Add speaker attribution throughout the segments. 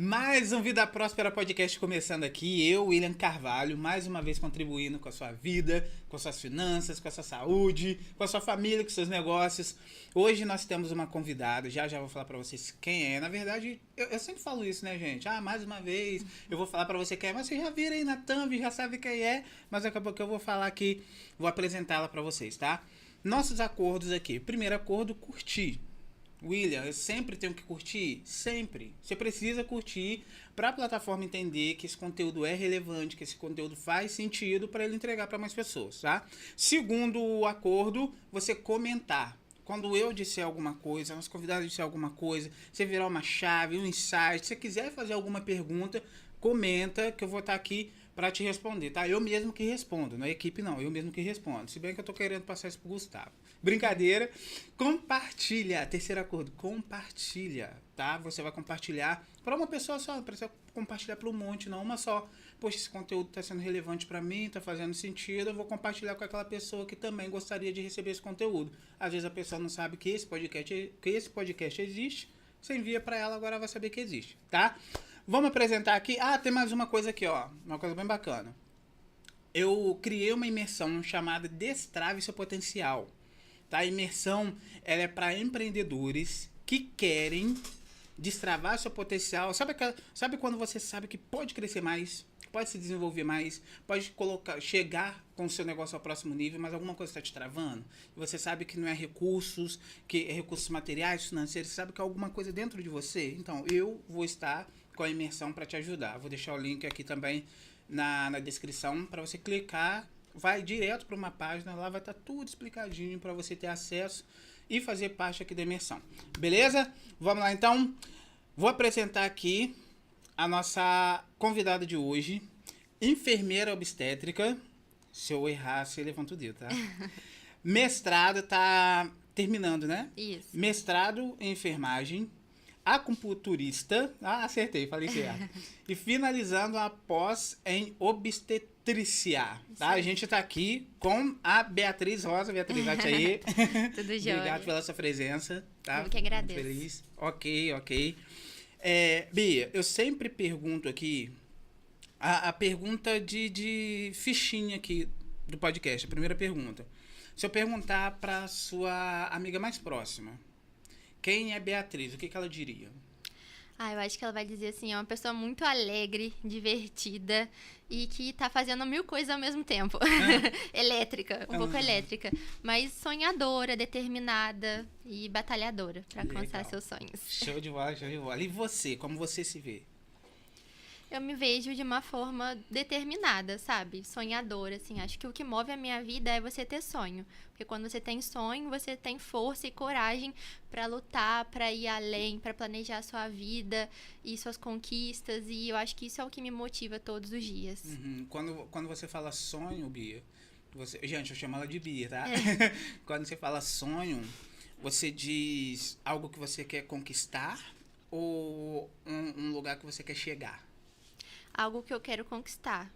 Speaker 1: Mais um Vida Próspera Podcast começando aqui. Eu, William Carvalho, mais uma vez contribuindo com a sua vida, com as suas finanças, com a sua saúde, com a sua família, com os seus negócios. Hoje nós temos uma convidada, já vou falar pra vocês quem é. Na verdade, eu sempre falo isso, né, gente? Mais uma vez eu vou falar pra você quem é, mas vocês já viram aí na thumb, já sabe quem é, mas daqui a pouco eu vou falar aqui, vou apresentá-la pra vocês, tá? Nossos acordos aqui. Primeiro acordo, curtir. William, eu sempre tenho que curtir? Sempre. Você precisa curtir para a plataforma entender que esse conteúdo é relevante, que esse conteúdo faz sentido para ele entregar para mais pessoas, tá? Segundo o acordo, você comentar. Quando eu disser alguma coisa, nosso convidado disser alguma coisa, você virar uma chave, um insight, se você quiser fazer alguma pergunta, comenta que eu vou estar aqui para te responder, tá? Eu mesmo que respondo, não é equipe não, eu mesmo que respondo. Se bem que eu tô querendo passar isso pro Gustavo. Brincadeira. Compartilha. Terceiro acordo, compartilha, tá? Você vai compartilhar para uma pessoa só, não precisa compartilhar para um monte, não, uma só. Poxa, esse conteúdo tá sendo relevante para mim, tá fazendo sentido, eu vou compartilhar com aquela pessoa que também gostaria de receber esse conteúdo. Às vezes a pessoa não sabe que esse podcast existe, você envia para ela, agora ela vai saber que existe, tá? Vamos apresentar aqui. Tem mais uma coisa aqui, ó. Uma coisa bem bacana. Eu criei uma imersão chamada Destrave Seu Potencial. Tá? A imersão ela é para empreendedores que querem destravar seu potencial. Sabe quando você sabe que pode crescer mais, pode se desenvolver mais, pode chegar com o seu negócio ao próximo nível, mas alguma coisa está te travando? E você sabe que não é recursos, que é recursos materiais, financeiros, você sabe que é alguma coisa dentro de você? Então, eu vou estar com a imersão para te ajudar. Vou deixar o link aqui também na descrição para você clicar, vai direto para uma página, lá vai estar tudo explicadinho para você ter acesso e fazer parte aqui da imersão. Beleza? Vamos lá então. Vou apresentar aqui a nossa convidada de hoje, enfermeira obstétrica. Se eu errar, você levanta o dedo, tá? Mestrado, tá terminando, né?
Speaker 2: Isso.
Speaker 1: Mestrado em enfermagem, acupunturista, acertei, falei certo. E finalizando a pós em obstetrícia, tá? A gente tá aqui com a Beatriz Rosa. Beatriz, bate aí.
Speaker 2: Tudo jóia.
Speaker 1: Obrigado pela sua presença, tá?
Speaker 2: Eu que agradeço.
Speaker 1: Muito feliz. Ok. Bia, eu sempre pergunto aqui a pergunta de fichinha aqui do podcast, a primeira pergunta. Se eu perguntar pra sua amiga mais próxima, quem é Beatriz? O que ela diria?
Speaker 2: Eu acho que ela vai dizer assim, é uma pessoa muito alegre, divertida e que tá fazendo 1000 coisas ao mesmo tempo. Elétrica, um pouco elétrica, mas sonhadora, determinada e batalhadora pra alcançar seus sonhos.
Speaker 1: Show de bola. E você, como você se vê?
Speaker 2: Eu me vejo de uma forma determinada, sabe? Sonhadora, assim. Acho que o que move a minha vida é você ter sonho. Porque quando você tem sonho, você tem força e coragem pra lutar, pra ir além, pra planejar a sua vida e suas conquistas. E eu acho que isso é o que me motiva todos os dias.
Speaker 1: Uhum. Quando você fala sonho, Bia, gente, eu chamo ela de Bia, tá? Quando você fala sonho, você diz algo que você quer conquistar ou um lugar que você quer chegar?
Speaker 2: Algo que eu quero conquistar,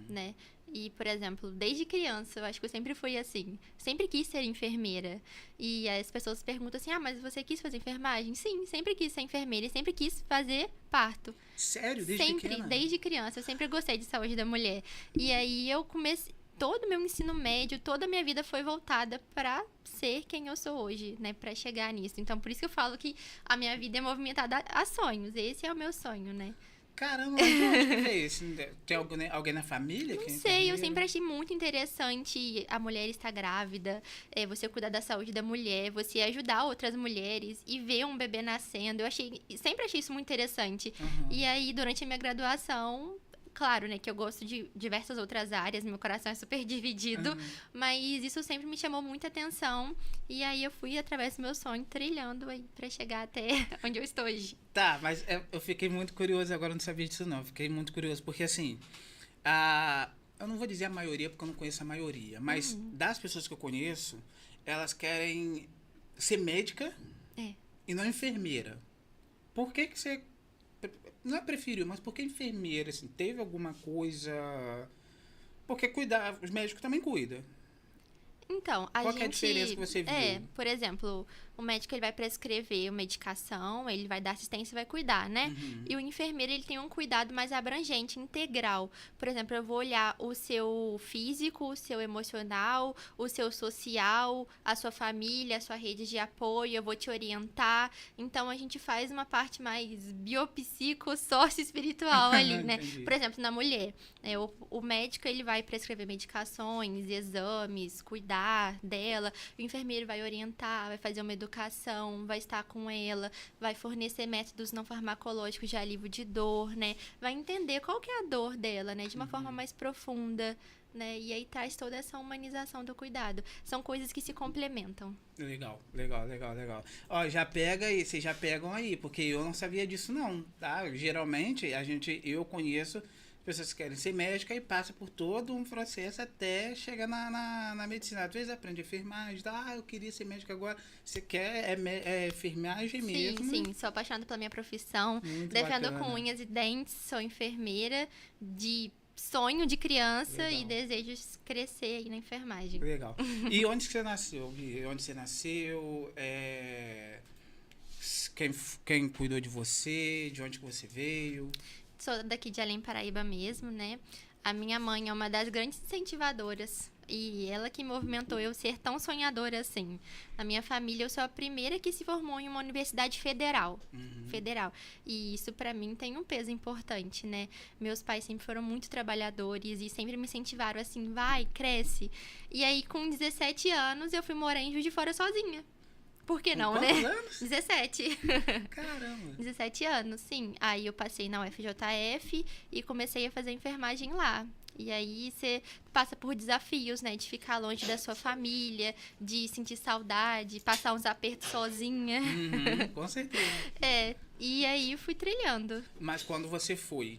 Speaker 2: né? E, por exemplo, desde criança, eu acho que eu sempre fui assim. Sempre quis ser enfermeira. E as pessoas perguntam assim, mas você quis fazer enfermagem? Sim, sempre quis ser enfermeira e sempre quis fazer parto.
Speaker 1: Sério? Desde
Speaker 2: sempre,
Speaker 1: pequena?
Speaker 2: desde criança. Eu sempre gostei de saúde da mulher. E aí eu comecei... Todo o meu ensino médio, toda a minha vida foi voltada pra ser quem eu sou hoje, né? Pra chegar nisso. Então, por isso que eu falo que a minha vida é movimentada a sonhos. Esse é o meu sonho, né?
Speaker 1: Caramba, mas de onde que veio isso? Tem alguém na família?
Speaker 2: Não sei, eu sempre achei muito interessante a mulher estar grávida, você cuidar da saúde da mulher, você ajudar outras mulheres e ver um bebê nascendo. Sempre achei isso muito interessante. E aí, durante a minha graduação, claro, né, que eu gosto de diversas outras áreas, meu coração é super dividido, mas isso sempre me chamou muita atenção. E aí eu fui, através do meu sonho, trilhando aí pra chegar até onde eu estou hoje.
Speaker 1: Tá, mas eu fiquei muito curioso, agora eu não sabia disso não. Fiquei muito curioso, porque assim, eu não vou dizer a maioria, porque eu não conheço a maioria, mas das pessoas que eu conheço, elas querem ser médica e não enfermeira. Por que você... Não é preferiu, mas por que enfermeira? Assim, teve alguma coisa... Porque cuidar, os médicos também cuidam.
Speaker 2: Então,
Speaker 1: Qual que é a diferença que você viu?
Speaker 2: por exemplo, O médico ele vai prescrever medicação, ele vai dar assistência e vai cuidar, né? E o enfermeiro ele tem um cuidado mais abrangente, integral. Por exemplo, eu vou olhar o seu físico, o seu emocional, o seu social, a sua família, a sua rede de apoio, eu vou te orientar. Então, a gente faz uma parte mais biopsico, sócio-espiritual ali, né?
Speaker 1: Entendi.
Speaker 2: Por exemplo, na mulher, o médico ele vai prescrever medicações, exames, cuidar dela. O enfermeiro vai orientar, vai fazer uma educação, vai estar com ela, vai fornecer métodos não farmacológicos de alívio de dor, né? Vai entender qual que é a dor dela, né? De uma forma mais profunda, né? E aí traz toda essa humanização do cuidado. São coisas que se complementam.
Speaker 1: Legal. Ó, já pega aí, vocês já pegam aí, porque eu não sabia disso não, tá? Geralmente, eu conheço pessoas que querem ser médica e passa por todo um processo até chegar na medicina. Às vezes aprende enfermagem, eu queria ser médica agora. Você quer enfermagem mesmo?
Speaker 2: Sim, sou apaixonada pela minha profissão.
Speaker 1: Muito
Speaker 2: Defendo
Speaker 1: bacana.
Speaker 2: com unhas e dentes, sou enfermeira de sonho de criança
Speaker 1: Legal.
Speaker 2: e desejo crescer aí na enfermagem.
Speaker 1: Legal. E onde que você nasceu, Gui? Onde você nasceu? Quem cuidou de você? De onde que você veio?
Speaker 2: Sou daqui de Além Paraíba mesmo, né? A minha mãe é uma das grandes incentivadoras. E ela que movimentou eu ser tão sonhadora assim. Na minha família, eu sou a primeira que se formou em uma universidade federal. Federal. E isso, pra mim, tem um peso importante, né? Meus pais sempre foram muito trabalhadores e sempre me incentivaram assim, vai, cresce. E aí, com 17 anos, eu fui morar em Juiz de Fora sozinha. Por que não, né?
Speaker 1: Quantos anos?
Speaker 2: 17.
Speaker 1: Caramba.
Speaker 2: 17 anos, sim. Aí eu passei na UFJF e comecei a fazer enfermagem lá. E aí você passa por desafios, né? De ficar longe da sua família, de sentir saudade, passar uns apertos sozinha.
Speaker 1: Com certeza.
Speaker 2: E aí eu fui trilhando.
Speaker 1: Mas quando você foi,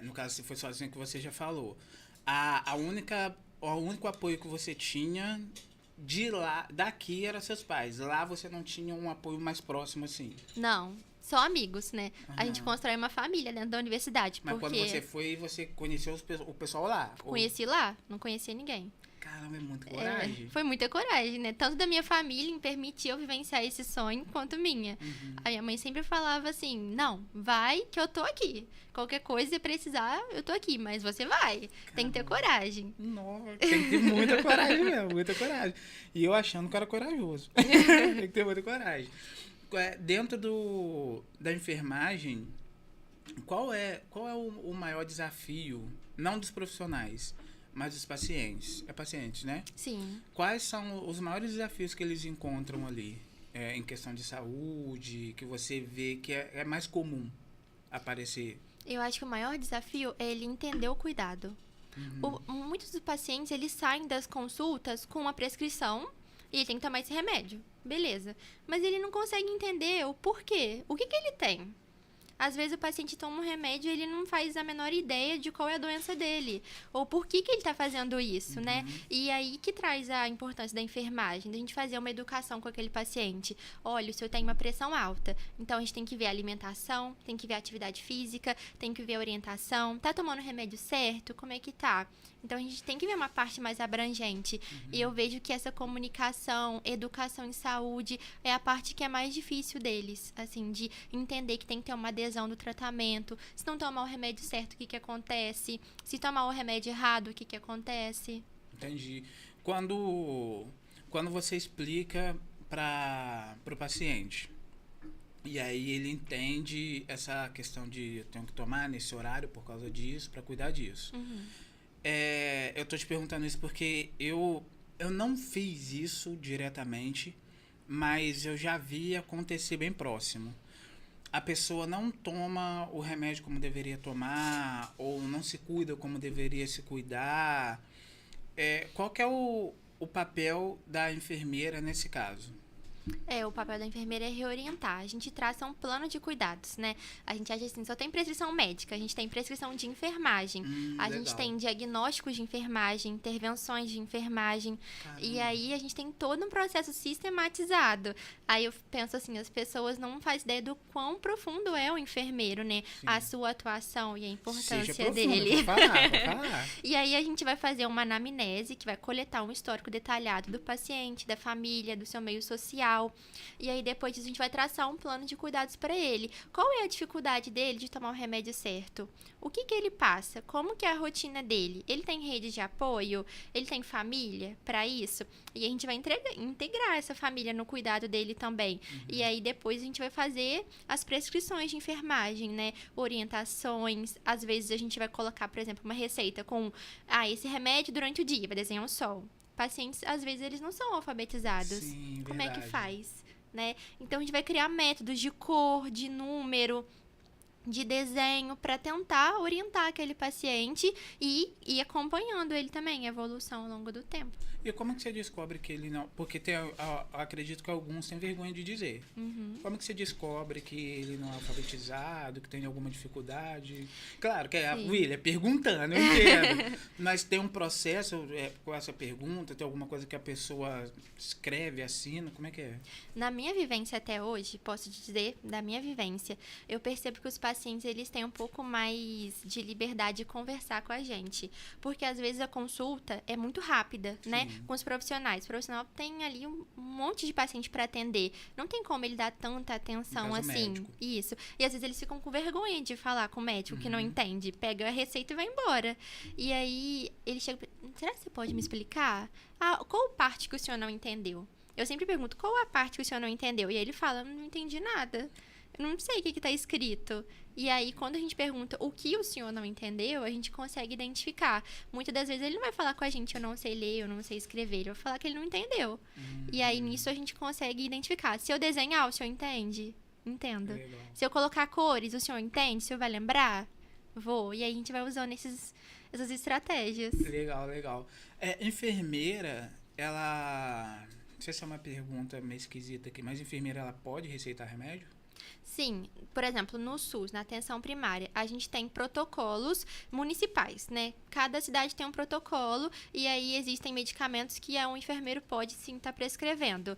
Speaker 1: no caso, se foi sozinho que você já falou, o único apoio que você tinha de lá, daqui, eram seus pais. Lá você não tinha um apoio mais próximo, assim.
Speaker 2: Não, só amigos, né? A gente constrói uma família dentro da universidade.
Speaker 1: Mas
Speaker 2: porque
Speaker 1: quando você foi, você conheceu o pessoal lá?
Speaker 2: conheci lá, não conhecia ninguém.
Speaker 1: Caramba, é muita coragem.
Speaker 2: Foi muita coragem, né? Tanto da minha família em permitir eu vivenciar esse sonho, quanto minha. A minha mãe sempre falava assim, não, vai que eu tô aqui. Qualquer coisa que precisar, eu tô aqui, mas você vai. Tem que ter coragem.
Speaker 1: Nossa, tem que ter muita coragem mesmo, muita coragem. E eu achando que era corajoso. Tem que ter muita coragem. Dentro da enfermagem, qual é o maior desafio, não dos profissionais, mas dos pacientes? É pacientes, né?
Speaker 2: Sim.
Speaker 1: Quais são os maiores desafios que eles encontram ali? Em questão de saúde, que você vê que é mais comum aparecer?
Speaker 2: Eu acho que o maior desafio é ele entender o cuidado. Muitos dos pacientes, eles saem das consultas com uma prescrição e ele tem que tomar esse remédio. Beleza. Mas ele não consegue entender o porquê. O que ele tem? Às vezes o paciente toma um remédio e ele não faz a menor ideia de qual é a doença dele. Ou por que ele está fazendo isso, né? E aí que traz a importância da enfermagem, da gente fazer uma educação com aquele paciente. Olha, o senhor tem uma pressão alta, então a gente tem que ver a alimentação, tem que ver a atividade física, tem que ver a orientação. Tá tomando o remédio certo? Como é que tá? Então, a gente tem que ver uma parte mais abrangente. E eu vejo que essa comunicação, educação em saúde, é a parte que é mais difícil deles. Assim, de entender que tem que ter uma adesão do tratamento. Se não tomar o remédio certo, o que acontece? Se tomar o remédio errado, o que acontece?
Speaker 1: Entendi. Quando você explica para o paciente, e aí ele entende essa questão de eu tenho que tomar nesse horário por causa disso, para cuidar disso. Eu tô te perguntando isso porque eu não fiz isso diretamente, mas eu já vi acontecer bem próximo. A pessoa não toma o remédio como deveria tomar, ou não se cuida como deveria se cuidar. Qual que é o papel da enfermeira nesse caso?
Speaker 2: O papel da enfermeira é reorientar. A gente traça um plano de cuidados, né? A gente acha assim, só tem prescrição médica, a gente tem prescrição de enfermagem, a
Speaker 1: Legal.
Speaker 2: gente tem diagnósticos de enfermagem, intervenções de enfermagem, e
Speaker 1: Caramba.
Speaker 2: aí a gente tem todo um processo sistematizado. Aí eu penso assim, as pessoas não fazem ideia do quão profundo é o enfermeiro, né?
Speaker 1: Sim.
Speaker 2: A sua atuação e a
Speaker 1: Seja
Speaker 2: importância
Speaker 1: profundo,
Speaker 2: dele.
Speaker 1: pode falar, pode falar.
Speaker 2: E aí a gente vai fazer uma anamnese, que vai coletar um histórico detalhado do paciente, da família, do seu meio social. E aí depois disso a gente vai traçar um plano de cuidados para ele. Qual é a dificuldade dele de tomar o remédio certo? O que ele passa? Como que é a rotina dele? Ele tem rede de apoio? Ele tem família para isso? E a gente vai integrar essa família no cuidado dele também. E aí depois a gente vai fazer as prescrições de enfermagem, né? Orientações. Às vezes a gente vai colocar, por exemplo, uma receita com esse remédio durante o dia, vai desenhar um sol. Pacientes, às vezes, eles não são alfabetizados.
Speaker 1: Sim,
Speaker 2: Como é que
Speaker 1: verdade.
Speaker 2: faz? Né? Então, a gente vai criar métodos de cor, de número, de desenho, para tentar orientar aquele paciente e ir acompanhando ele também, a evolução ao longo do tempo.
Speaker 1: E como que você descobre que ele não... Porque acredito que alguns têm vergonha de dizer. Como que você descobre que ele não é alfabetizado, que tem alguma dificuldade? Claro que é a
Speaker 2: Sim.
Speaker 1: William perguntando, eu entendo. Mas tem um processo com essa pergunta? Tem alguma coisa que a pessoa escreve, assina? Como é que é?
Speaker 2: Na minha vivência até hoje, posso te dizer, da minha vivência, eu percebo que os pacientes, eles têm um pouco mais de liberdade de conversar com a gente. Porque, às vezes, a consulta é muito rápida, né? Com os profissionais. O profissional tem ali um monte de paciente para atender. Não tem como ele dar tanta atenção
Speaker 1: No caso,
Speaker 2: assim.
Speaker 1: médico.
Speaker 2: Isso. E, às vezes, eles ficam com vergonha de falar com o médico que não entende. Pega a receita e vai embora. E aí, ele chega... Será que você pode me explicar? Qual parte que o senhor não entendeu? Eu sempre pergunto, qual a parte que o senhor não entendeu? E aí ele fala, não entendi nada. Eu não sei o que está escrito. E aí, quando a gente pergunta o que o senhor não entendeu, a gente consegue identificar. Muitas das vezes ele não vai falar com a gente, eu não sei ler, eu não sei escrever. Ele vai falar que ele não entendeu. E aí, nisso, a gente consegue identificar. Se eu desenhar, o senhor entende? Entendo.
Speaker 1: Legal.
Speaker 2: Se eu colocar cores, o senhor entende? O senhor vai lembrar? Vou. E aí, a gente vai usando essas estratégias.
Speaker 1: Legal, legal. Enfermeira, ela... Não sei se é uma pergunta meio esquisita aqui, mas enfermeira, ela pode receitar remédio?
Speaker 2: Sim, por exemplo, no SUS, na atenção primária, a gente tem protocolos municipais, né? Cada cidade tem um protocolo e aí existem medicamentos que um enfermeiro pode sim estar prescrevendo.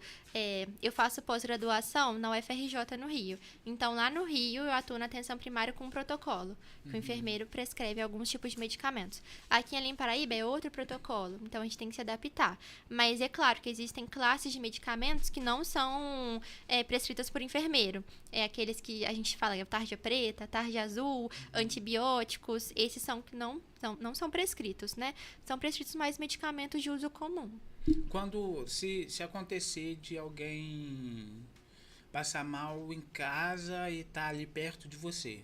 Speaker 2: Eu faço pós-graduação na UFRJ no Rio. Então, lá no Rio, eu atuo na atenção primária com um protocolo. O enfermeiro prescreve alguns tipos de medicamentos. Aqui em Paraíba é outro protocolo, então a gente tem que se adaptar. Mas é claro que existem classes de medicamentos que não são prescritas por enfermeiro. Aqueles que a gente fala, tarja preta, tarja azul, antibióticos, esses são que não são prescritos, né? São prescritos mais medicamentos de uso comum.
Speaker 1: Quando, se acontecer de alguém passar mal em casa e tá ali perto de você,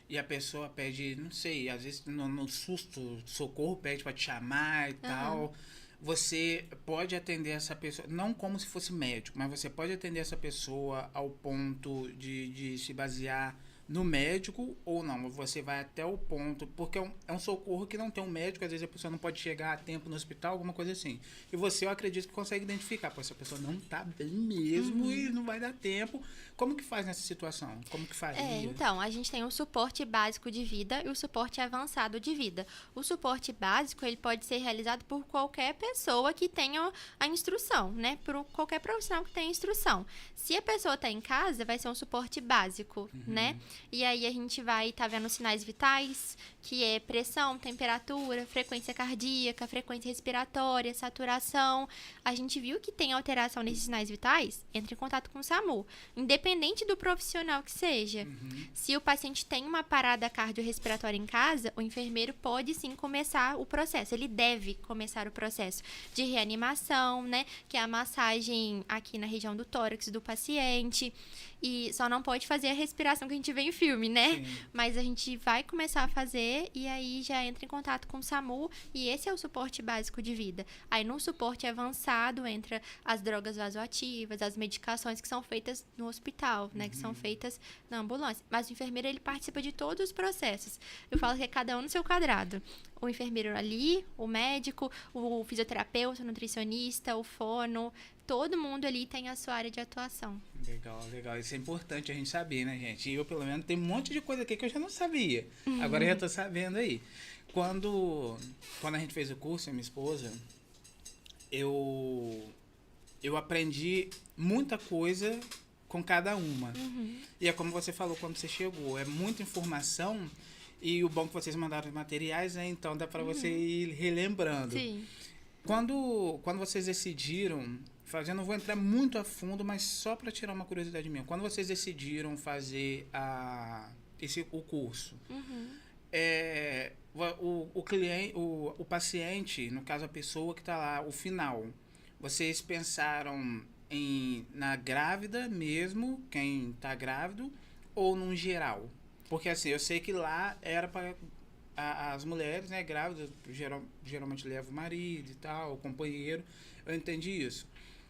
Speaker 1: e a pessoa pede, não sei, às vezes no susto, socorro, pede pra te chamar e tal, você pode atender essa pessoa, não como se fosse médico, mas você pode atender essa pessoa ao ponto de se basear no médico ou não, você vai até o ponto, porque é um socorro que não tem um médico, às vezes a pessoa não pode chegar a tempo no hospital, alguma coisa assim. E você, eu acredito que consegue identificar, pô, essa pessoa não tá bem mesmo e não vai dar tempo. Como que faz nessa situação? Como que faz?
Speaker 2: Então, a gente tem o suporte básico de vida e o suporte avançado de vida. O suporte básico, ele pode ser realizado por qualquer pessoa que tenha a instrução, né? Por qualquer profissional que tenha instrução. Se a pessoa está em casa, vai ser um suporte básico, né? E aí a gente vai estar vendo sinais vitais, que é pressão, temperatura, frequência cardíaca, frequência respiratória, saturação. A gente viu que tem alteração nesses sinais vitais, entra em contato com o SAMU. Independente do profissional que seja. Se o paciente tem uma parada cardiorrespiratória em casa, o enfermeiro pode sim começar o processo. Ele deve começar o processo de reanimação, né? Que é a massagem aqui na região do tórax do paciente. E só não pode fazer a respiração que a gente vê em filme, né?
Speaker 1: Sim.
Speaker 2: Mas a gente vai começar a fazer e aí já entra em contato com o SAMU e esse é o suporte básico de vida. Aí no suporte avançado entra as drogas vasoativas, as medicações que são feitas no hospital, né? Que são feitas na ambulância. Mas o enfermeiro, ele participa de todos os processos. Eu falo que é cada um no seu quadrado. O enfermeiro ali, o médico, o fisioterapeuta, o nutricionista, o fono, todo mundo ali tem a sua área de atuação.
Speaker 1: Legal, legal. Isso é importante a gente saber, né, gente? E eu, pelo menos, tem um monte de coisa aqui que eu já não sabia. Agora eu já tô sabendo aí. Quando a gente fez o curso, minha esposa, eu aprendi muita coisa com cada uma. E é como você falou quando você chegou, é muita informação e o bom é que vocês mandaram os materiais, né? Então dá para você ir relembrando.
Speaker 2: Sim.
Speaker 1: Quando vocês decidiram fazer, eu não vou entrar muito a fundo, mas só para tirar uma curiosidade minha. Quando vocês decidiram fazer o curso, o cliente, o paciente, no caso a pessoa que está lá, o final, vocês pensaram na grávida mesmo, quem está grávido, ou num geral? Porque assim, eu sei que lá era para as mulheres, né, grávidas, geralmente levam o marido e tal, o companheiro, eu entendi isso.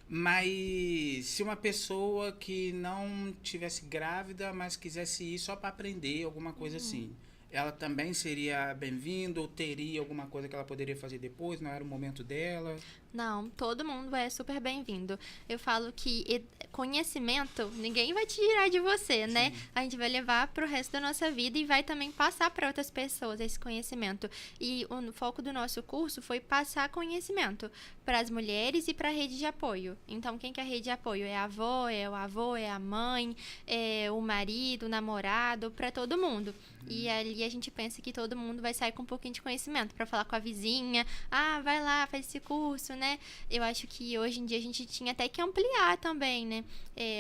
Speaker 1: Mas se uma pessoa que não tivesse grávida, mas quisesse ir só para aprender, alguma coisa assim, ela também seria bem-vinda ou teria alguma coisa que ela poderia fazer depois, não era o momento dela?
Speaker 2: Não, todo mundo é super bem-vindo. Eu falo que conhecimento, ninguém vai tirar de você, né? A gente vai levar pro resto da nossa vida e vai também passar para outras pessoas esse conhecimento. E o foco do nosso curso foi passar conhecimento para as mulheres e para a rede de apoio. Então, quem que é a rede de apoio? É a avó, é o avô, é a mãe, é o marido, o namorado, para todo mundo. E ali a gente pensa que todo mundo vai sair com um pouquinho de conhecimento para falar com a vizinha. Ah, vai lá, faz esse curso, né? Eu acho que hoje em dia a gente tinha até que ampliar também, né?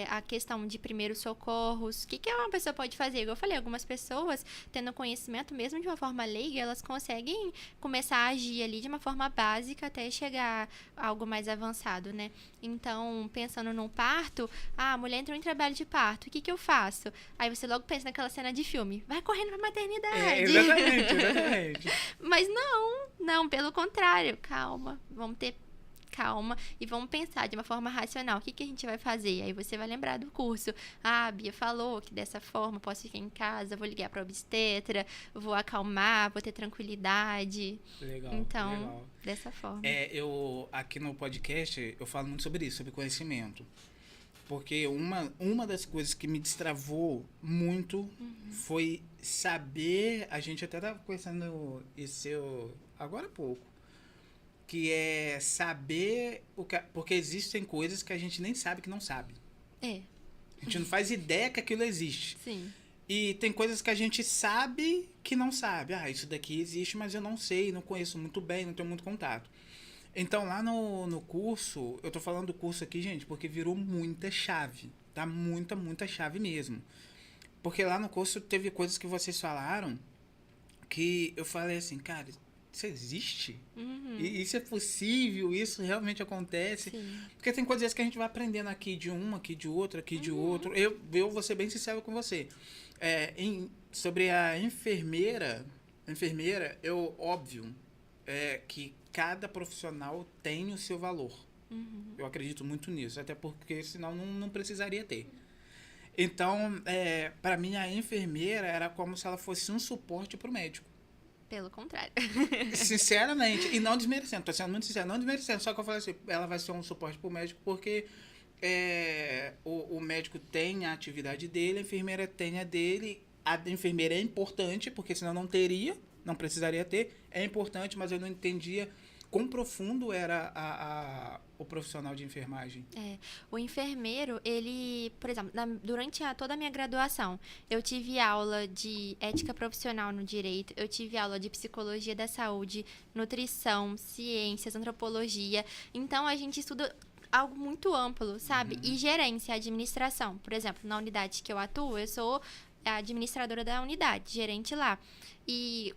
Speaker 2: A questão de primeiros socorros. O que uma pessoa pode fazer? Igual eu falei, algumas pessoas, tendo conhecimento, mesmo de uma forma leiga, elas conseguem começar a agir ali de uma forma básica até chegar a algo mais avançado, né? Então, pensando no parto, a mulher entrou em trabalho de parto, o que eu faço? Aí você logo pensa naquela cena de filme, vai correndo pra maternidade.
Speaker 1: Exatamente.
Speaker 2: Mas não, pelo contrário, calma, vamos ter calma e vamos pensar de uma forma racional. O que a gente vai fazer? Aí você vai lembrar do curso. Ah, a Bia falou que dessa forma posso ficar em casa, vou ligar para obstetra, vou acalmar, vou ter tranquilidade.
Speaker 1: Legal.
Speaker 2: Então,
Speaker 1: legal.
Speaker 2: dessa forma.
Speaker 1: Eu aqui no podcast eu falo muito sobre isso, sobre conhecimento. Porque uma das coisas que me destravou muito foi saber, a gente até estava conversando isso agora há pouco, que é saber porque existem coisas que a gente nem sabe que não sabe.
Speaker 2: A
Speaker 1: gente não faz ideia que aquilo existe.
Speaker 2: Sim.
Speaker 1: E tem coisas que a gente sabe que não sabe. Ah, isso daqui existe, mas eu não sei, não conheço muito bem, não tenho muito contato. Então, lá no curso, eu tô falando do curso aqui, gente, porque virou muita chave, tá? Muita chave mesmo. Porque lá no curso teve coisas que vocês falaram que eu falei assim, cara, isso existe? Isso é possível? Isso realmente acontece?
Speaker 2: Sim.
Speaker 1: Porque tem coisas que a gente vai aprendendo aqui de um, aqui de outro, aqui de outro. Eu vou ser bem sincero com você. Sobre a enfermeira, óbvio, que cada profissional tem o seu valor. Eu acredito muito nisso, até porque senão não precisaria ter. Então, para mim, a enfermeira era como se ela fosse um suporte para o médico.
Speaker 2: Pelo contrário.
Speaker 1: Sinceramente, e não desmerecendo, tô sendo muito sincero, não desmerecendo, só que eu falei assim, ela vai ser um suporte para o médico porque o médico tem a atividade dele, a enfermeira tem a dele, a enfermeira é importante, porque senão não precisaria ter, é importante, mas eu não entendia quão profundo era o profissional de enfermagem.
Speaker 2: O enfermeiro, ele, por exemplo, durante toda a minha graduação, eu tive aula de ética profissional no direito, eu tive aula de psicologia da saúde, nutrição, ciências, antropologia. Então, a gente estuda algo muito amplo, sabe? E gerência, administração. Por exemplo, na unidade que eu atuo, eu sou a administradora da unidade, gerente lá. E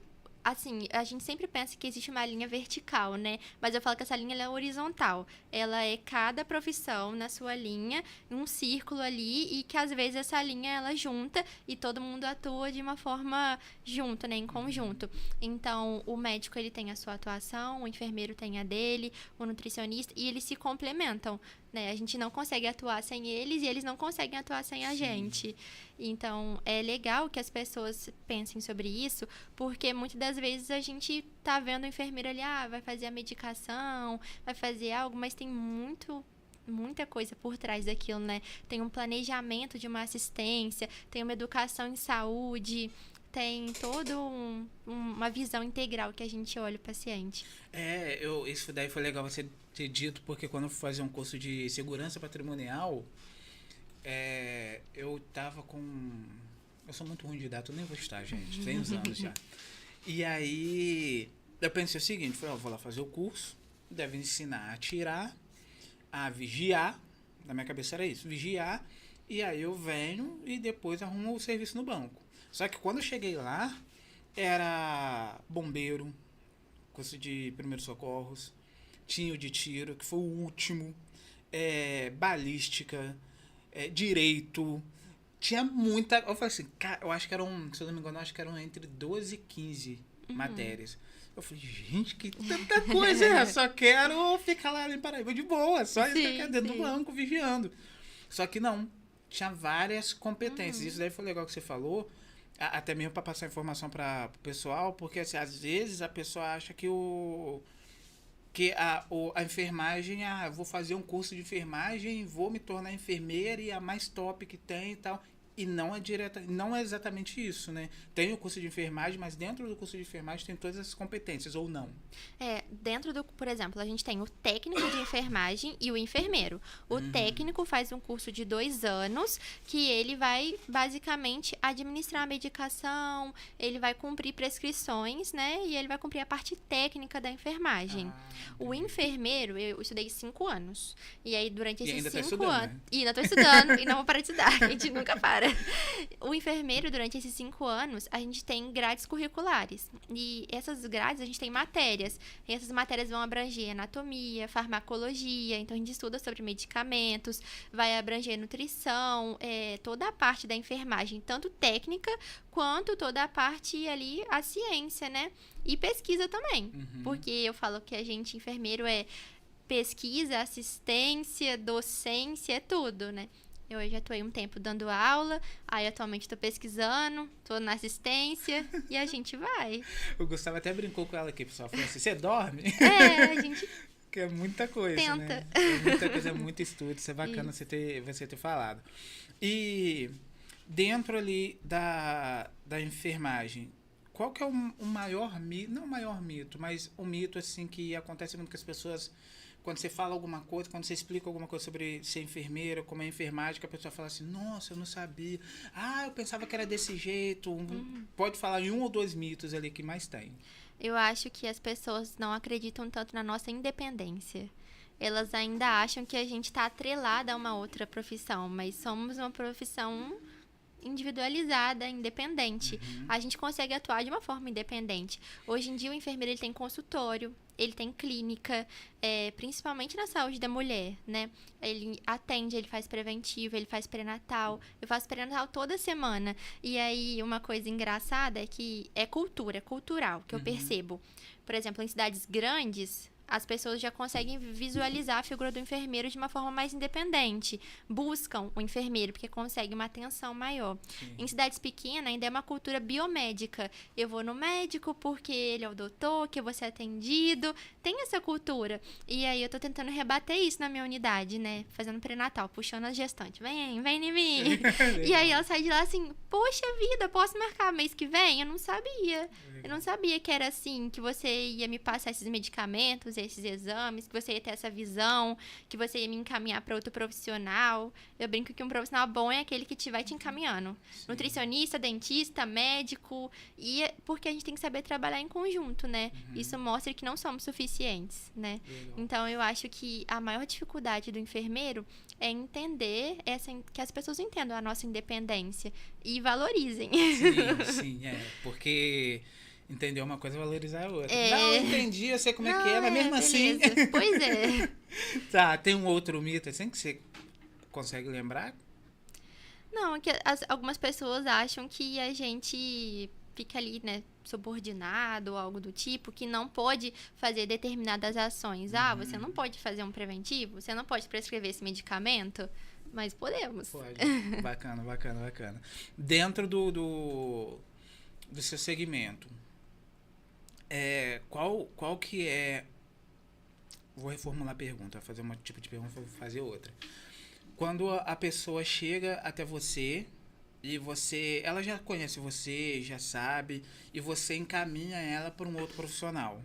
Speaker 2: assim, a gente sempre pensa que existe uma linha vertical, né? Mas eu falo que essa linha ela é horizontal. Ela é cada profissão na sua linha, um círculo ali, e que às vezes essa linha ela junta e todo mundo atua de uma forma junto, né? Em conjunto. Então, o médico ele tem a sua atuação, o enfermeiro tem a dele, o nutricionista, e eles se complementam, né? A gente não consegue atuar sem eles e eles não conseguem atuar sem a gente. Então, é legal que as pessoas pensem sobre isso, porque muitas das vezes a gente tá vendo o enfermeiro ali, vai fazer a medicação, vai fazer algo, mas tem muita coisa por trás daquilo, né? Tem um planejamento de uma assistência, tem uma educação em saúde, tem toda uma visão integral que a gente olha o paciente.
Speaker 1: Isso daí foi legal você ter dito, porque quando eu fui fazer um curso de segurança patrimonial, eu tava com... Eu sou muito ruim de data, eu nem vou estar, gente. Tem uns anos já. E aí, eu pensei o seguinte, falei, vou lá fazer o curso, deve ensinar a atirar, a vigiar, na minha cabeça era isso, vigiar, e aí eu venho e depois arrumo o serviço no banco. Só que quando eu cheguei lá, era bombeiro, curso de primeiros socorros, tinha o de tiro, que foi o último, balística, direito, tinha muita... Eu falei assim, cara, eu acho que eram, se eu não me engano, eu acho que eram entre 12 e 15 matérias. Eu falei, gente, que tanta coisa, só quero ficar lá em Paraíba de boa, só isso que eu quero dentro do banco, vigiando. Só que não, tinha várias competências, isso daí foi legal que você falou, até mesmo para passar informação para o pessoal, porque assim, às vezes a pessoa acha que a enfermagem, eu vou fazer um curso de enfermagem, vou me tornar enfermeira e a mais top que tem e tal. E não é exatamente isso, né? Tem o curso de enfermagem, mas dentro do curso de enfermagem tem todas essas competências, ou não?
Speaker 2: Dentro do, por exemplo, a gente tem o técnico de enfermagem e o enfermeiro. O técnico faz um curso de 2 anos, que ele vai, basicamente, administrar a medicação, ele vai cumprir prescrições, né? E ele vai cumprir a parte técnica da enfermagem. O enfermeiro, eu estudei 5 anos. E aí, durante esses 5 anos...
Speaker 1: Né?
Speaker 2: E ainda tô estudando, e não vou parar de estudar, a gente nunca para. O enfermeiro, durante esses 5 anos, a gente tem grades curriculares. E essas grades, a gente tem matérias. E essas matérias vão abranger anatomia, farmacologia. Então, a gente estuda sobre medicamentos, vai abranger nutrição, toda a parte da enfermagem, tanto técnica, quanto toda a parte ali, a ciência, né? E pesquisa também. Porque eu falo que a gente, enfermeiro, pesquisa, assistência, docência, é tudo, né? Eu já atuei um tempo dando aula, aí atualmente estou pesquisando, estou na assistência e a gente vai.
Speaker 1: O Gustavo até brincou com ela aqui, pessoal. Falou assim, você dorme?
Speaker 2: A gente...
Speaker 1: Que é muita coisa,
Speaker 2: tenta,
Speaker 1: né? É muita coisa, é muito estudo. Isso é bacana você ter falado. E dentro ali da enfermagem, qual que é o maior mito, não o maior mito, mas um mito assim que acontece muito com as pessoas... Quando você fala alguma coisa, quando você explica alguma coisa sobre ser enfermeira, como é enfermagem, que a pessoa fala assim, nossa, eu não sabia. Eu pensava que era desse jeito. Pode falar em 1 ou 2 mitos ali que mais tem.
Speaker 2: Eu acho que as pessoas não acreditam tanto na nossa independência. Elas ainda acham que a gente está atrelada a uma outra profissão, mas somos uma profissão individualizada, independente. A gente consegue atuar de uma forma independente. Hoje em dia, o enfermeiro ele tem consultório, ele tem clínica, principalmente na saúde da mulher, né? Ele atende, ele faz preventivo, ele faz pré-natal. Eu faço pré-natal toda semana. E aí, uma coisa engraçada é que é cultural, que eu percebo. Por exemplo, em cidades grandes... as pessoas já conseguem visualizar a figura do enfermeiro de uma forma mais independente. Buscam o enfermeiro, porque conseguem uma atenção maior. Sim. Em cidades pequenas, ainda é uma cultura biomédica. Eu vou no médico porque ele é o doutor, que eu vou ser atendido. Tem essa cultura. E aí, eu tô tentando rebater isso na minha unidade, né? Fazendo pré-natal, puxando as gestantes. Vem em mim. E aí, ela sai de lá assim, poxa vida, posso marcar mês que vem? Eu não sabia. Eu não sabia que era assim, que você ia me passar esses medicamentos, esses exames, que você ia ter essa visão, que você ia me encaminhar para outro profissional. Eu brinco que um profissional bom é aquele que vai te encaminhando. Sim. Nutricionista, dentista, médico, porque a gente tem que saber trabalhar em conjunto, né? Isso mostra que não somos suficientes, né? Legal. Então, eu acho que a maior dificuldade do enfermeiro é entender que as pessoas entendam a nossa independência e valorizem.
Speaker 1: Sim, porque... Entender uma coisa e valorizar a outra.
Speaker 2: É.
Speaker 1: Não, eu entendi, eu sei como é que é, mas mesmo assim...
Speaker 2: beleza. Pois é.
Speaker 1: Tá, tem um outro mito assim que você consegue lembrar?
Speaker 2: Não, é que algumas pessoas acham que a gente fica ali, né, subordinado ou algo do tipo, que não pode fazer determinadas ações. Ah, você não pode fazer um preventivo? Você não pode prescrever esse medicamento? Mas podemos.
Speaker 1: Pode. Bacana, bacana, bacana. Dentro do seu segmento, qual que é... Vou reformular a pergunta, fazer um tipo de pergunta, vou fazer outra. Quando a pessoa chega até você e ela já conhece você, já sabe, e você encaminha ela para um outro profissional.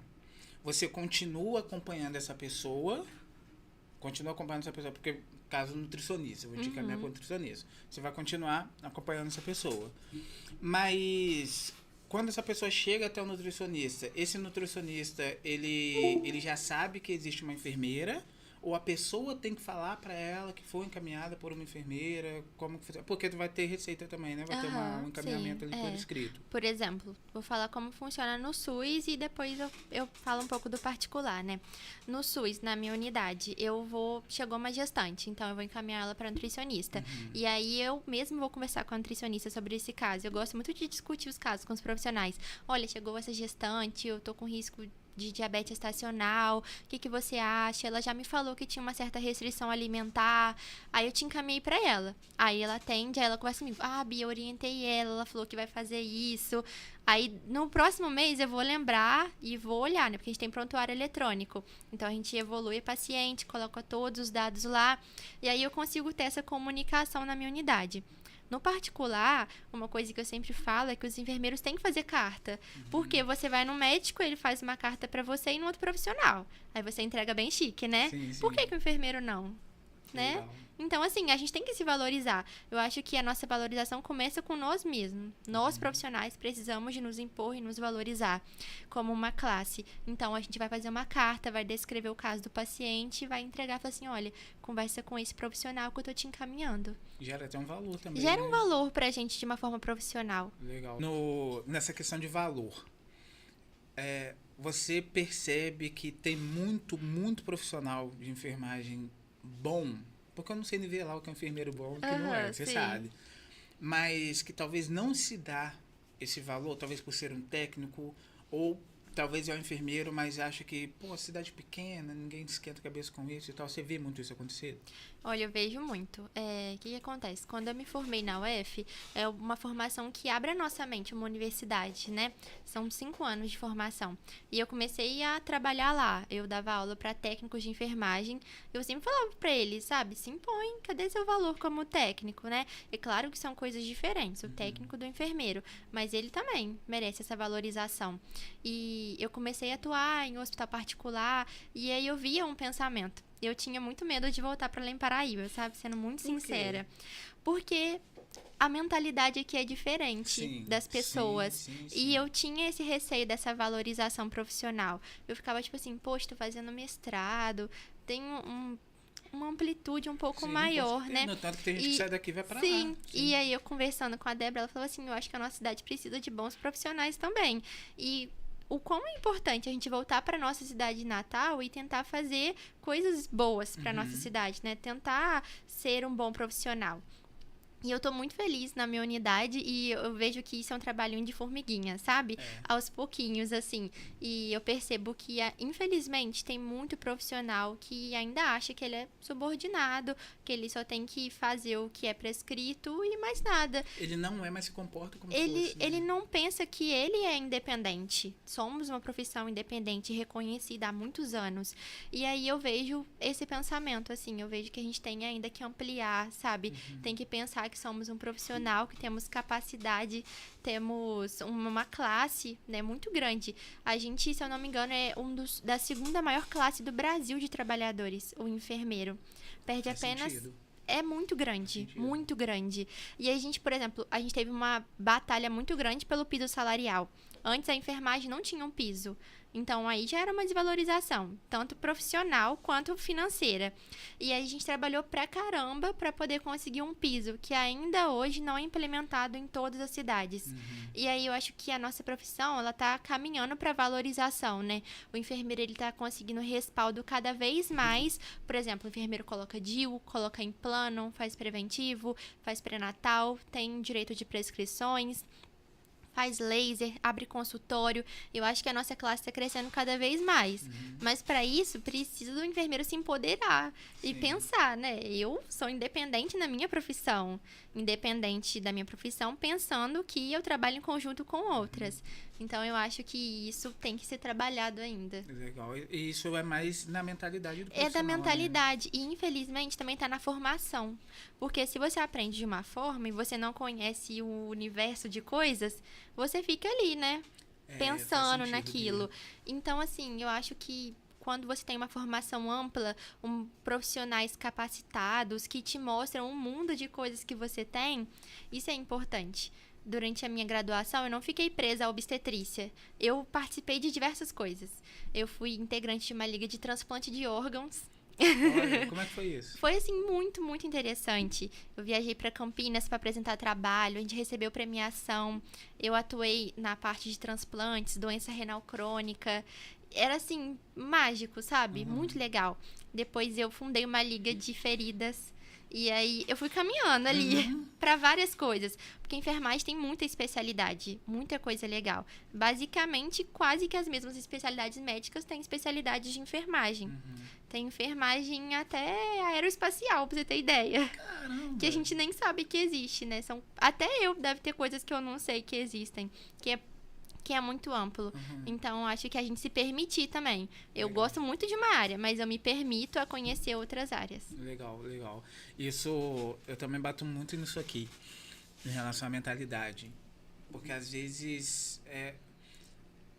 Speaker 1: Você continua acompanhando essa pessoa, porque caso nutricionista, eu vou te encaminhar para o nutricionista. Você vai continuar acompanhando essa pessoa. Mas quando essa pessoa chega até o nutricionista, esse nutricionista, ele já sabe que existe uma enfermeira, ou a pessoa tem que falar para ela que foi encaminhada por uma enfermeira, como que porque tu vai ter receita também, né? Vai ter um encaminhamento ali por escrito.
Speaker 2: Por exemplo, vou falar como funciona no SUS e depois eu falo um pouco do particular, né? No SUS, na minha unidade, chegou uma gestante, então eu vou encaminhar ela para nutricionista. E aí eu mesmo vou conversar com a nutricionista sobre esse caso. Eu gosto muito de discutir os casos com os profissionais. Olha, chegou essa gestante, eu tô com risco de diabetes estacional, o que você acha? Ela já me falou que tinha uma certa restrição alimentar, aí eu te encaminhei pra ela. Aí ela atende, aí ela conversa comigo, Bia, eu orientei ela falou que vai fazer isso. Aí no próximo mês eu vou lembrar e vou olhar, né? Porque a gente tem prontuário eletrônico. Então a gente evolui a paciente, coloca todos os dados lá, e aí eu consigo ter essa comunicação na minha unidade. No particular, uma coisa que eu sempre falo é que os enfermeiros têm que fazer carta. Porque você vai no médico, ele faz uma carta pra você e no outro profissional. Aí você entrega bem chique, né?
Speaker 1: Sim, sim.
Speaker 2: Por que o enfermeiro não? Né?
Speaker 1: Legal.
Speaker 2: Então, assim, a gente tem que se valorizar. Eu acho que a nossa valorização começa com nós mesmos. Nós, profissionais, precisamos de nos impor e nos valorizar como uma classe. Então, a gente vai fazer uma carta, vai descrever o caso do paciente e vai entregar e falar assim, olha, conversa com esse profissional que eu tô te encaminhando.
Speaker 1: Gera até um valor também.
Speaker 2: Gera um
Speaker 1: né?
Speaker 2: valor pra gente de uma forma profissional.
Speaker 1: Legal. Nessa questão de valor, você percebe que tem muito profissional de enfermagem bom, porque eu não sei nivelar o que é um enfermeiro bom e o que não é, você
Speaker 2: sim.
Speaker 1: sabe. Mas que talvez não se dá esse valor, talvez por ser um técnico, ou talvez é um enfermeiro, mas acha que, cidade pequena, ninguém esquenta a cabeça com isso e tal. Você vê muito isso acontecer?
Speaker 2: Olha, eu vejo muito. O que acontece? Quando eu me formei na UF, é uma formação que abre a nossa mente, uma universidade, né? São 5 anos de formação. E eu comecei a trabalhar lá. Eu dava aula para técnicos de enfermagem. Eu sempre falava para eles, sabe? Se impõe, cadê seu valor como técnico, né? É claro que são coisas diferentes, o técnico do enfermeiro. Mas ele também merece essa valorização. E eu comecei a atuar em um hospital particular. E aí eu via um pensamento. Eu tinha muito medo de voltar para Belém Paraíba, sabe? Sendo muito sincera. Porque a mentalidade aqui é diferente das pessoas.
Speaker 1: Sim.
Speaker 2: E eu tinha esse receio dessa valorização profissional. Eu ficava tipo assim, poxa, tô fazendo mestrado, tenho uma amplitude um pouco maior, né?
Speaker 1: No tanto que tem gente que sai daqui e vai pra lá.
Speaker 2: Sim, e aí eu conversando com a Débora, ela falou assim, eu acho que a nossa cidade precisa de bons profissionais também. E o quão é importante a gente voltar para nossa cidade natal e tentar fazer coisas boas para nossa cidade, né? Tentar ser um bom profissional. E eu tô muito feliz na minha unidade e eu vejo que isso é um trabalhinho de formiguinha, sabe? Aos pouquinhos, assim. E eu percebo que, infelizmente, tem muito profissional que ainda acha que ele é subordinado, que ele só tem que fazer o que é prescrito e mais nada.
Speaker 1: Ele não é, mas se comporta como
Speaker 2: Ele,
Speaker 1: se fosse, né?
Speaker 2: ele não pensa que ele é independente. Somos uma profissão independente reconhecida há muitos anos. E aí eu vejo esse pensamento, assim, eu vejo que a gente tem ainda que ampliar, sabe? Tem que pensar que somos um profissional, que temos capacidade, temos uma classe, né, muito grande. A gente, se eu não me engano, é da segunda maior classe do Brasil de trabalhadores, o enfermeiro. Perde
Speaker 1: Faz
Speaker 2: apenas...
Speaker 1: sentido.
Speaker 2: É muito grande, muito grande. E a gente, por exemplo, a gente teve uma batalha muito grande pelo piso salarial. Antes a enfermagem não tinha um piso. Então, aí já era uma desvalorização, tanto profissional quanto financeira. E aí a gente trabalhou pra caramba pra poder conseguir um piso, que ainda hoje não é implementado em todas as cidades. E aí eu acho que a nossa profissão, ela tá caminhando pra valorização, né? O enfermeiro, ele tá conseguindo respaldo cada vez mais. Por exemplo, o enfermeiro coloca DIU, coloca em plano, faz preventivo, faz pré-natal, tem direito de prescrições, faz laser, abre consultório. Eu acho que a nossa classe está crescendo cada vez mais. Mas para isso, precisa do enfermeiro se empoderar e pensar, né? Eu sou independente na minha profissão. Independente da minha profissão, pensando que eu trabalho em conjunto com outras. Então, eu acho que isso tem que ser trabalhado ainda.
Speaker 1: Legal. E isso é mais na mentalidade do
Speaker 2: É da
Speaker 1: profissional,
Speaker 2: mentalidade. E, infelizmente, também está na formação. Porque se você aprende de uma forma e você não conhece o universo de coisas, você fica ali, né? Pensando naquilo. Então, assim, eu acho que quando você tem uma formação ampla, profissionais capacitados que te mostram um mundo de coisas que você tem, isso é importante. Durante a minha graduação, eu não fiquei presa à obstetrícia. Eu participei de diversas coisas. Eu fui integrante de uma liga de transplante de órgãos.
Speaker 1: Olha, como é que foi isso?
Speaker 2: Foi, assim, muito, muito interessante. Eu viajei para Campinas para apresentar trabalho, a gente recebeu premiação. Eu atuei na parte de transplantes, doença renal crônica. Era, assim, mágico, sabe? Muito legal. Depois eu fundei uma liga de feridas. E aí eu fui caminhando ali para várias coisas. Porque enfermagem tem muita especialidade, muita coisa legal. Basicamente, quase que as mesmas especialidades médicas têm especialidades de enfermagem. Tem enfermagem até aeroespacial, pra você ter ideia.
Speaker 1: Caramba!
Speaker 2: Que a gente nem sabe que existe, né? Até eu deve ter coisas que eu não sei que existem. Que é muito amplo. Então, acho que a gente se permitir também. Eu gosto muito de uma área, mas eu me permito a conhecer outras áreas.
Speaker 1: Legal, legal. Isso, eu também bato muito nisso aqui, em relação à mentalidade. Porque, às vezes,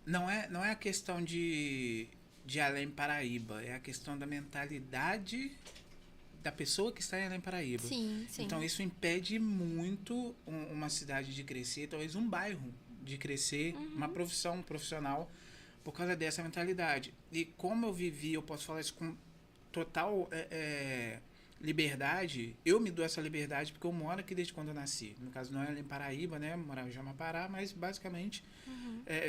Speaker 1: não é a questão de Além Paraíba, é a questão da mentalidade da pessoa que está em Além Paraíba.
Speaker 2: Sim, sim.
Speaker 1: Então, isso impede muito uma cidade de crescer, talvez um bairro de crescer, uma profissão, um profissional, por causa dessa mentalidade. E como eu vivi, eu posso falar isso com total liberdade, eu me dou essa liberdade porque eu moro aqui desde quando eu nasci. No caso, não é em Paraíba, né? Eu morava em Jamapará, mas basicamente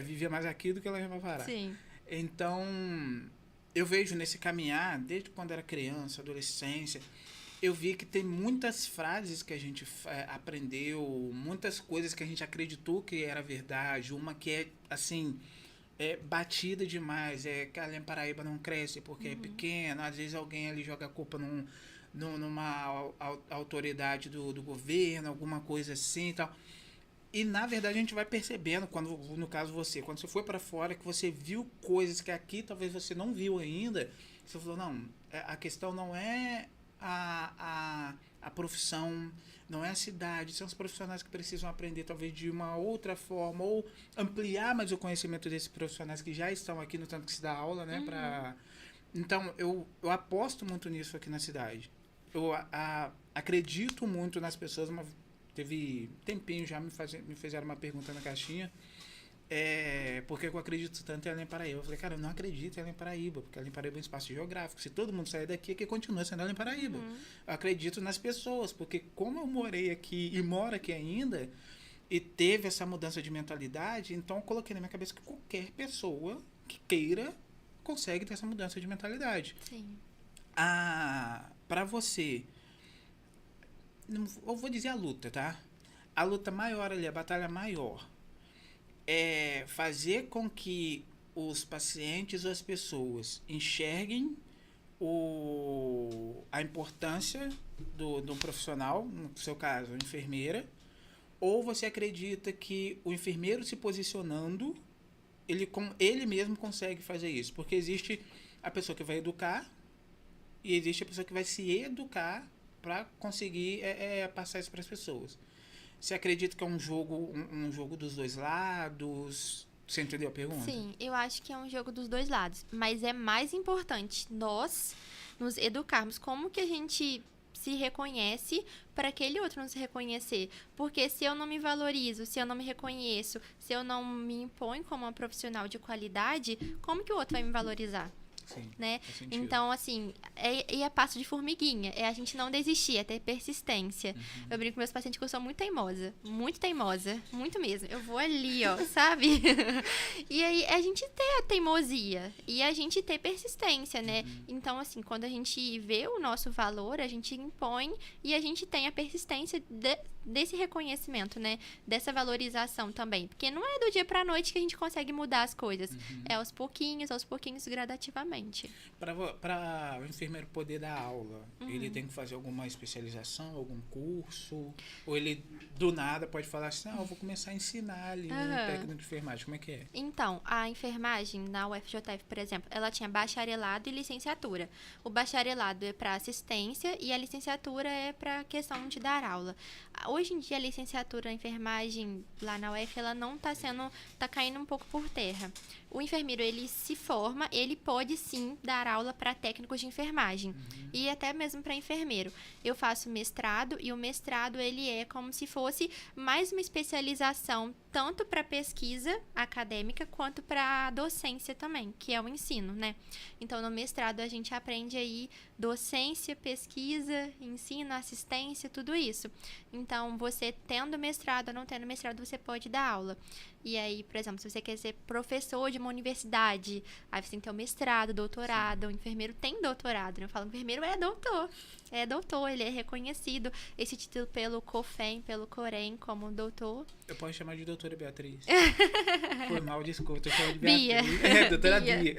Speaker 1: vivia mais aqui do que lá em Jamapará.
Speaker 2: Sim.
Speaker 1: Então, eu vejo nesse caminhar, desde quando era criança, adolescência, eu vi que tem muitas frases que a gente aprendeu, muitas coisas que a gente acreditou que era verdade, uma que é, assim, batida demais, que a Além Paraíba não cresce porque é pequena, às vezes alguém ali joga a culpa numa autoridade do governo, alguma coisa assim e tal. E, na verdade, a gente vai percebendo, quando, no caso quando você foi para fora, que você viu coisas que aqui talvez você não viu ainda, você falou, não, a questão não é a profissão, não é a cidade, são os profissionais que precisam aprender talvez de uma outra forma, ou ampliar mais o conhecimento desses profissionais que já estão aqui, no tanto que se dá aula, né? Então, eu aposto muito nisso aqui na cidade. Eu acredito muito nas pessoas, teve tempinho já me fizeram uma pergunta na caixinha, por que eu acredito tanto em Além Paraíba? Eu falei, cara, eu não acredito em Além Paraíba, porque Além Paraíba é um espaço geográfico. Se todo mundo sair daqui, é que continua sendo Além Paraíba. Eu acredito nas pessoas, porque como eu morei aqui e moro aqui ainda, e teve essa mudança de mentalidade, então eu coloquei na minha cabeça que qualquer pessoa que queira consegue ter essa mudança de mentalidade.
Speaker 2: Sim.
Speaker 1: Pra você, eu vou dizer a luta, tá? A luta maior ali, a batalha maior, é fazer com que os pacientes ou as pessoas enxerguem a importância do profissional, no seu caso, a enfermeira, ou você acredita que o enfermeiro se posicionando, ele mesmo consegue fazer isso? Porque existe a pessoa que vai educar e existe a pessoa que vai se educar para conseguir passar isso para as pessoas. Você acredita que é um jogo dos dois lados? Você entendeu a pergunta?
Speaker 2: Sim, eu acho que é um jogo dos dois lados. Mas é mais importante nós nos educarmos. Como que a gente se reconhece para aquele outro não se reconhecer. Porque se eu não me valorizo, se eu não me reconheço, se eu não me imponho como uma profissional de qualidade, como que o outro vai me valorizar?
Speaker 1: Sim,
Speaker 2: Né?
Speaker 1: faz sentido.
Speaker 2: Então, assim, é passo de formiguinha. É a gente não desistir, é ter persistência. Eu brinco com meus pacientes que eu sou muito teimosa. Muito teimosa. Muito mesmo. Eu vou ali, ó, sabe? E aí, é a gente ter a teimosia. E a gente ter persistência, né? Então, assim, quando a gente vê o nosso valor, a gente impõe e a gente tem a persistência desse reconhecimento, né? Dessa valorização também. Porque não é do dia pra noite que a gente consegue mudar as coisas. É aos pouquinhos, gradativamente.
Speaker 1: Para o enfermeiro poder dar aula, ele tem que fazer alguma especialização, algum curso? Ou ele, do nada, pode falar assim, eu vou começar a ensinar ali um técnico de enfermagem. Como é que é?
Speaker 2: Então, a enfermagem na UFJF, por exemplo, ela tinha bacharelado e licenciatura. O bacharelado é para assistência e a licenciatura é para questão de dar aula. Hoje em dia, a licenciatura em enfermagem lá na UF, ela não tá caindo um pouco por terra. O enfermeiro, ele se forma, ele pode sim dar aula para técnicos de enfermagem e até mesmo para enfermeiro. Eu faço mestrado e o mestrado, ele é como se fosse mais uma especialização tanto para pesquisa acadêmica quanto para docência também, que é o ensino, né? Então, no mestrado, a gente aprende aí docência, pesquisa, ensino, assistência, tudo isso. Então, você tendo mestrado ou não tendo mestrado, você pode dar aula. E aí, por exemplo, se você quer ser professor de uma universidade, aí você tem que ter o mestrado, doutorado. O enfermeiro tem doutorado, né? Eu falo, o enfermeiro é doutor. É doutor, ele é reconhecido. Esse título pelo COFEM, pelo COREM, como doutor.
Speaker 1: Eu posso chamar de doutora Beatriz. Foi mal, desculpa, eu chamo de Beatriz.
Speaker 2: Bia.
Speaker 1: Doutora
Speaker 2: Bia.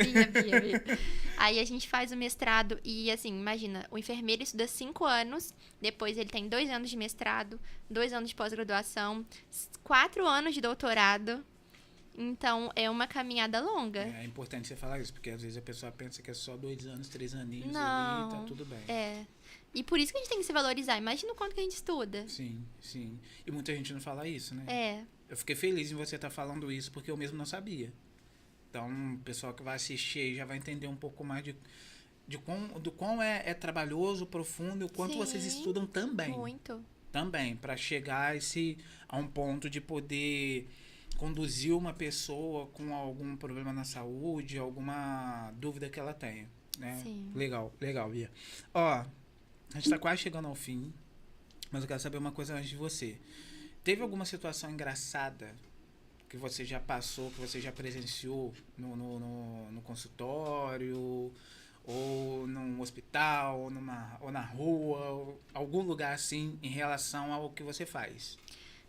Speaker 2: Aí a gente faz o mestrado e, assim, imagina, o enfermeiro estuda 5 anos, depois ele tem 2 anos de mestrado, 2 anos de pós-graduação, 4 anos de doutorado. Então, é uma caminhada longa.
Speaker 1: É importante você falar isso, porque às vezes a pessoa pensa que é só 2 anos, 3 aninhos
Speaker 2: Não,
Speaker 1: ali, tá tudo bem.
Speaker 2: E por isso que a gente tem que se valorizar. Imagina o quanto que a gente estuda.
Speaker 1: Sim. E muita gente não fala isso, né?
Speaker 2: É.
Speaker 1: Eu fiquei feliz em você estar falando isso, porque eu mesmo não sabia. Então, o pessoal que vai assistir aí já vai entender um pouco mais do quão é trabalhoso, profundo, e o quanto vocês estudam também.
Speaker 2: Muito.
Speaker 1: Também, para chegar a um ponto de poder conduzir uma pessoa com algum problema na saúde, alguma dúvida que ela tenha, né?
Speaker 2: Sim.
Speaker 1: Legal, Bia. Ó, a gente tá quase chegando ao fim, mas eu quero saber uma coisa antes de você. Teve alguma situação engraçada que você já passou, que você já presenciou no consultório, ou num hospital, ou na rua, ou algum lugar assim, em relação ao que você faz?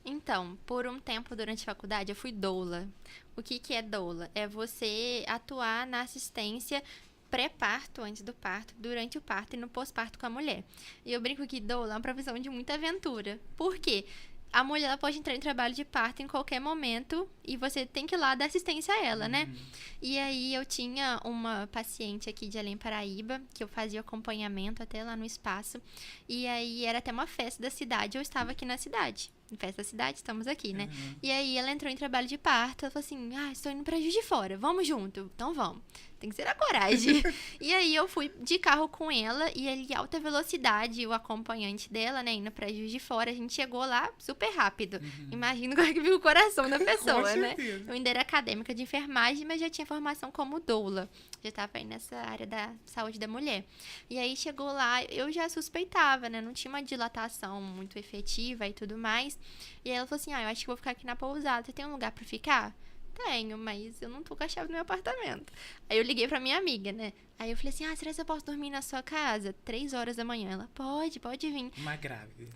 Speaker 2: Então, por um tempo durante a faculdade, eu fui doula. O que é doula? É você atuar na assistência pré-parto, antes do parto, durante o parto e no pós-parto com a mulher. E eu brinco que doula é uma profissão de muita aventura. Por quê? A mulher ela pode entrar em trabalho de parto em qualquer momento e você tem que ir lá dar assistência a ela, né? E aí eu tinha uma paciente aqui de Além Paraíba, que eu fazia acompanhamento até lá no espaço. E aí era até uma festa da cidade, eu estava aqui na cidade. Festa da cidade, estamos aqui, né? E aí ela entrou em trabalho de parto, ela falou assim, estou indo pra Juiz de Fora, vamos junto? Então vamos. Tem que ser a coragem. E aí eu fui de carro com ela e ele alta velocidade, o acompanhante dela, né, indo pra Juiz de Fora, a gente chegou lá super rápido. Imagina como é que viu o coração da pessoa, né? Eu ainda era acadêmica de enfermagem, mas já tinha formação como doula. Já tava aí nessa área da saúde da mulher. E aí chegou lá, eu já suspeitava, né? Não tinha uma dilatação muito efetiva e tudo mais. E aí ela falou assim, eu acho que vou ficar aqui na pousada. Você tem um lugar pra ficar? Tenho, mas eu não tô com a chave do meu apartamento. Aí eu liguei pra minha amiga, né? Aí eu falei assim, será que eu posso dormir na sua casa? 3 horas da manhã. Ela, pode vir.
Speaker 1: Uma grávida.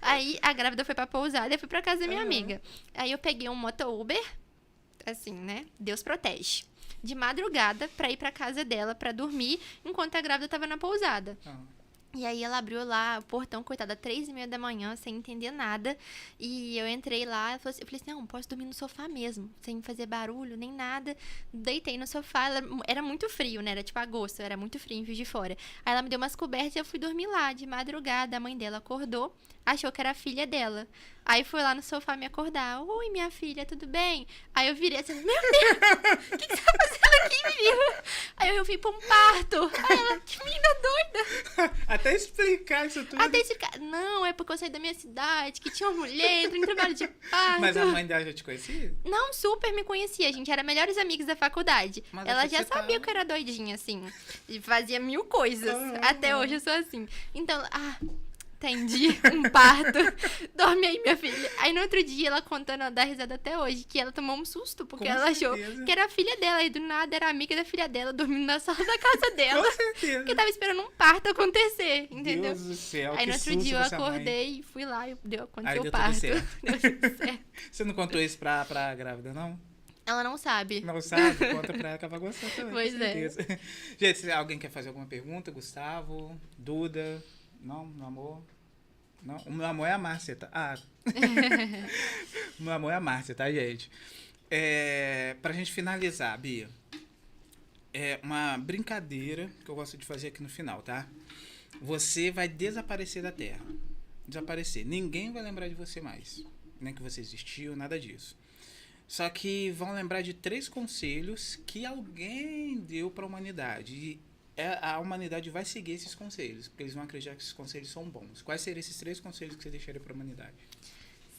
Speaker 2: Aí a grávida foi pra pousada e eu fui pra casa da minha amiga. Aí eu peguei um moto-Uber, assim, né? Deus protege. De madrugada pra ir pra casa dela pra dormir, enquanto a grávida tava na pousada. E aí ela abriu lá o portão, coitada, 3h30 da manhã, sem entender nada. E eu entrei lá, eu falei assim, não, posso dormir no sofá mesmo, sem fazer barulho, nem nada. Deitei no sofá, era muito frio, né? Era tipo agosto, era muito frio em Juiz de Fora. Aí ela me deu umas cobertas e eu fui dormir lá, de madrugada. A mãe dela acordou, achou que era a filha dela. Aí fui lá no sofá me acordar. Oi, minha filha, tudo bem? Aí eu virei assim, meu Deus, o que você tá fazendo aqui, menina? Aí eu vim pra um parto. Aí ela, que menina doida.
Speaker 1: Até explicar isso tudo.
Speaker 2: Até esse cara, não, é porque eu saí da minha cidade, que tinha uma mulher, entrou em trabalho de parto.
Speaker 1: Mas a mãe dela já te conhecia?
Speaker 2: Não, super me conhecia, a gente era melhores amigos da faculdade.
Speaker 1: Mas
Speaker 2: Ela
Speaker 1: achei que
Speaker 2: já
Speaker 1: você
Speaker 2: sabia
Speaker 1: tava-
Speaker 2: que eu era doidinha, assim. E fazia mil coisas. Até hoje eu sou assim. Então, entendi. Um parto. Dorme aí, minha filha. Aí no outro dia, ela contando, ela dá risada até hoje, que ela tomou um susto, porque
Speaker 1: Com
Speaker 2: ela
Speaker 1: certeza.
Speaker 2: achou que era a filha dela. E do nada era amiga da filha dela, dormindo na sala da casa dela.
Speaker 1: Com certeza.
Speaker 2: Porque tava esperando um parto acontecer, entendeu?
Speaker 1: Deus do céu,
Speaker 2: Aí
Speaker 1: que
Speaker 2: no outro
Speaker 1: susto
Speaker 2: dia eu
Speaker 1: pra essa mãe.
Speaker 2: acordei e fui lá e
Speaker 1: Aí
Speaker 2: aconteceu
Speaker 1: deu
Speaker 2: o
Speaker 1: tudo
Speaker 2: parto.
Speaker 1: certo.
Speaker 2: Deu tudo certo.
Speaker 1: Você não contou isso pra grávida, não?
Speaker 2: Ela não sabe.
Speaker 1: Não sabe? Conta pra ela que ela vai gostar também.
Speaker 2: Pois
Speaker 1: com
Speaker 2: é.
Speaker 1: certeza. Gente, se alguém quer fazer alguma pergunta, Gustavo, Duda, não, meu amor. Não, o meu amor é a Márcia, tá? O meu amor é a Márcia, tá, gente? Pra gente finalizar, Bia, é uma brincadeira que eu gosto de fazer aqui no final, tá? Você vai desaparecer da Terra. Desaparecer. Ninguém vai lembrar de você mais. Nem que você existiu, nada disso. Só que vão lembrar de 3 conselhos que alguém deu para a humanidade. E a humanidade vai seguir esses conselhos, porque eles vão acreditar que esses conselhos são bons. Quais seriam esses 3 conselhos que você deixaria para a humanidade?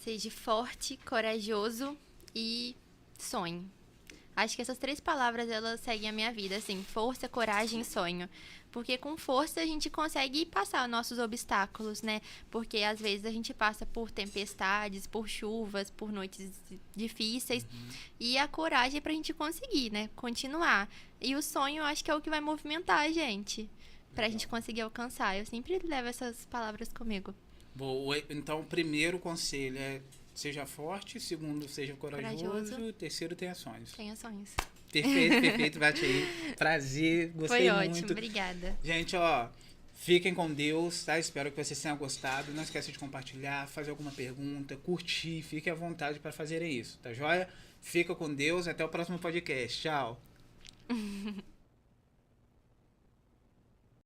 Speaker 2: Seja forte, corajoso e sonhe. Acho que essas 3 palavras, elas seguem a minha vida, assim, força, coragem e sonho. Porque com força a gente consegue passar nossos obstáculos, né? Porque às vezes a gente passa por tempestades, por chuvas, por noites difíceis. E a coragem é pra gente conseguir, né? Continuar. E o sonho, eu acho que é o que vai movimentar a gente. Pra gente conseguir alcançar. Eu sempre levo essas palavras comigo.
Speaker 1: Boa. Então, o primeiro conselho é seja forte, segundo, seja corajoso, terceiro, tenha sonhos.
Speaker 2: Tenha sonhos.
Speaker 1: Perfeito, perfeito, bate aí. Prazer, gostei
Speaker 2: Foi ótimo,
Speaker 1: muito.
Speaker 2: obrigada.
Speaker 1: Gente, ó, fiquem com Deus, tá? Espero que vocês tenham gostado. Não esqueça de compartilhar, fazer alguma pergunta, curtir, fiquem à vontade para fazerem isso, tá joia? Fica com Deus, até o próximo podcast. Tchau.